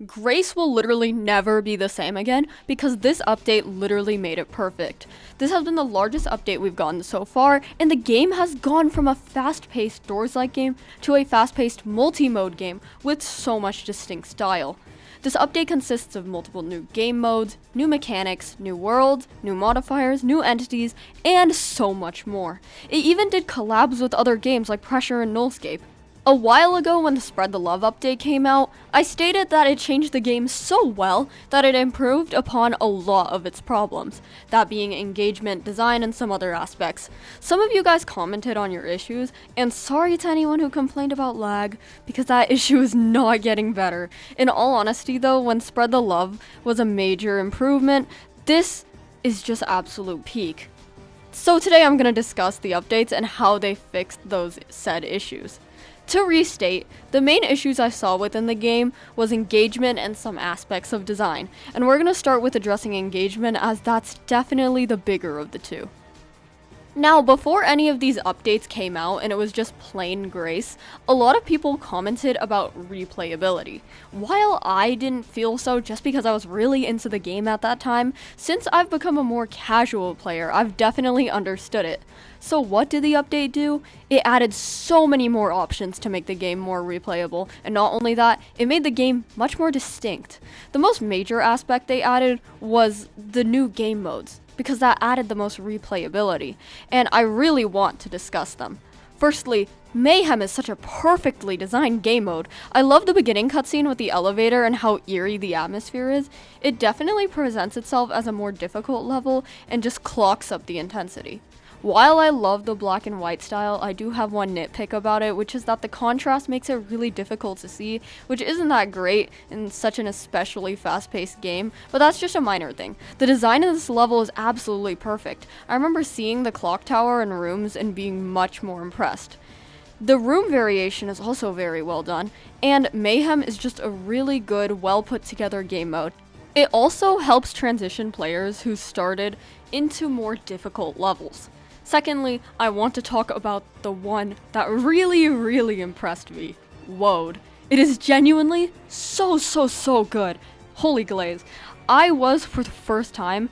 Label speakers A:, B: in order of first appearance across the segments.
A: Grace will literally never be the same again because this update literally made it perfect. This has been the largest update we've gotten so far, and the game has gone from a fast-paced Doors-like game to a fast-paced multi-mode game with so much distinct style. This update consists of multiple new game modes, new mechanics, new worlds, new modifiers, new entities, and so much more. It even did collabs with other games like Pressure and Nullscape. A while ago when the Spread the Love update came out, I stated that it changed the game so well that it improved upon a lot of its problems, that being engagement, design, and some other aspects. Some of you guys commented on your issues, and sorry to anyone who complained about lag, because that issue is not getting better. In all honesty though, when Spread the Love was a major improvement, this is just absolute peak. So today I'm going to discuss the updates and how they fixed those said issues. To restate, the main issues I saw within the game was engagement and some aspects of design, and we're going to start with addressing engagement as that's definitely the bigger of the two. Now, before any of these updates came out and it was just plain Grace, a lot of people commented about replayability. While I didn't feel so just because I was really into the game at that time, since I've become a more casual player, I've definitely understood it. So what did the update do? It added so many more options to make the game more replayable, and not only that, it made the game much more distinct. The most major aspect they added was the new game modes, because that added the most replayability, and I really want to discuss them. Firstly, Mayhem is such a perfectly designed game mode. I love the beginning cutscene with the elevator and how eerie the atmosphere is. It definitely presents itself as a more difficult level and just clocks up the intensity. While I love the black and white style, I do have one nitpick about it, which is that the contrast makes it really difficult to see, which isn't that great in such an especially fast-paced game, but that's just a minor thing. The design of this level is absolutely perfect. I remember seeing the clock tower and rooms and being much more impressed. The room variation is also very well done, and Mayhem is just a really good, well put together game mode. It also helps transition players who started into more difficult levels. Secondly, I want to talk about the one that really impressed me, Woad. It is genuinely so good. Holy glaze. I was, for the first time,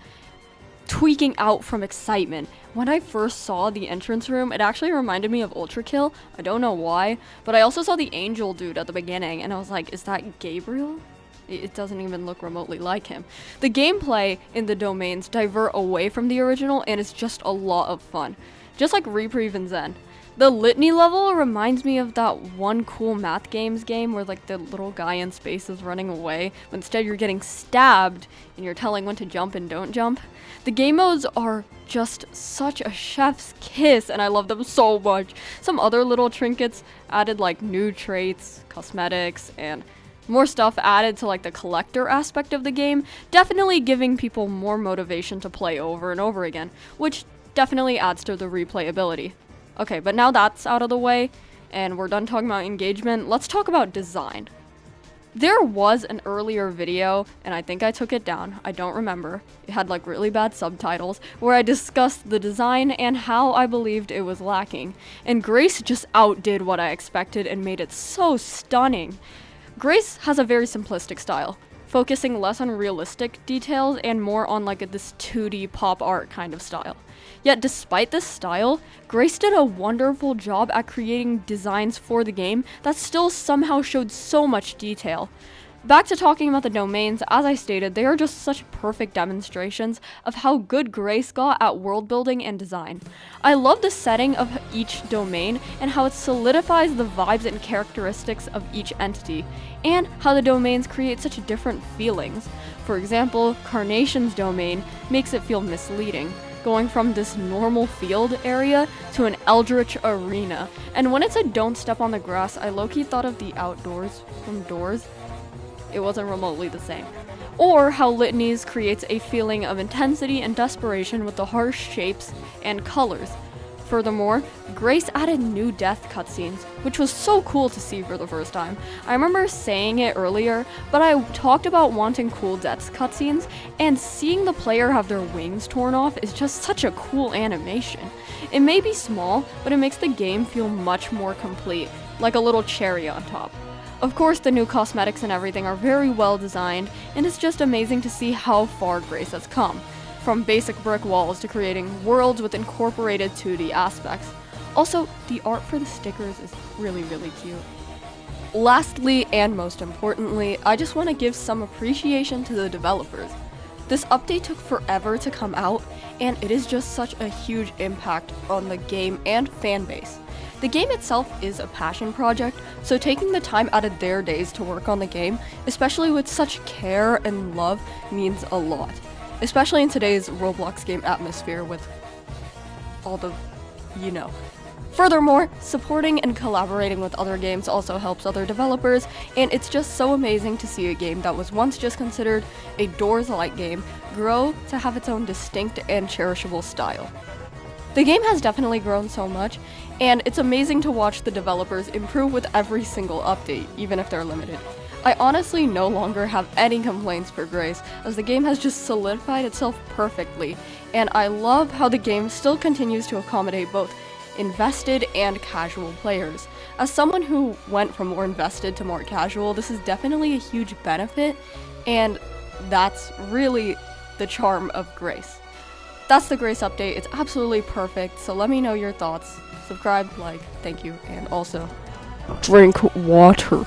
A: tweaking out from excitement. When I first saw the entrance room, it actually reminded me of Ultra Kill. I don't know why, but I also saw the angel dude at the beginning, and I was like, is that Gabriel? It doesn't even look remotely like him. The gameplay in the domains divert away from the original, and it's just a lot of fun. Just like Reprieve and Zen. The Litany level reminds me of that one cool math games game where like the little guy in space is running away, but instead you're getting stabbed and you're telling when to jump and don't jump. The game modes are just such a chef's kiss, and I love them so much. Some other little trinkets added like new traits, cosmetics, and more stuff added to like the collector aspect of the game, definitely giving people more motivation to play over and over again, which definitely adds to the replayability. Okay, but now that's out of the way, and we're done talking about engagement, let's talk about design. There was an earlier video, and I think I took it down, I don't remember. It had like really bad subtitles, where I discussed the design and how I believed it was lacking. And Grace just outdid what I expected and made it so stunning. Grace has a very simplistic style, focusing less on realistic details and more on like this 2D pop art kind of style. Yet despite this style, Grace did a wonderful job at creating designs for the game that still somehow showed so much detail. Back to talking about the domains, as I stated, they are just such perfect demonstrations of how good Grace got at world building and design. I love the setting of each domain and how it solidifies the vibes and characteristics of each entity, and how the domains create such different feelings. For example, Carnation's domain makes it feel misleading, going from this normal field area to an eldritch arena. And when it said don't step on the grass, I low-key thought of the outdoors from Doors. It wasn't remotely the same. Or how Litanies creates a feeling of intensity and desperation with the harsh shapes and colors. Furthermore, Grace added new death cutscenes, which was so cool to see for the first time. I remember saying it earlier, but I talked about wanting cool death cutscenes, and seeing the player have their wings torn off is just such a cool animation. It may be small, but it makes the game feel much more complete, like a little cherry on top. Of course, the new cosmetics and everything are very well designed, and it's just amazing to see how far Grace has come, from basic brick walls to creating worlds with incorporated 2D aspects. Also, the art for the stickers is really cute. Lastly, and most importantly, I just want to give some appreciation to the developers. This update took forever to come out, and it is just such a huge impact on the game and fan base. The game itself is a passion project, so taking the time out of their days to work on the game, especially with such care and love, means a lot. Especially in today's Roblox game atmosphere with all the, Furthermore, supporting and collaborating with other games also helps other developers, and it's just so amazing to see a game that was once just considered a Doors-like game grow to have its own distinct and cherishable style. The game has definitely grown so much, and it's amazing to watch the developers improve with every single update, even if they're limited. I honestly no longer have any complaints for Grace, as the game has just solidified itself perfectly, and I love how the game still continues to accommodate both invested and casual players. As someone who went from more invested to more casual, this is definitely a huge benefit, and that's really the charm of Grace. That's the Grace update. It's absolutely perfect, so let me know your thoughts. Subscribe, like, thank you, and also drink water.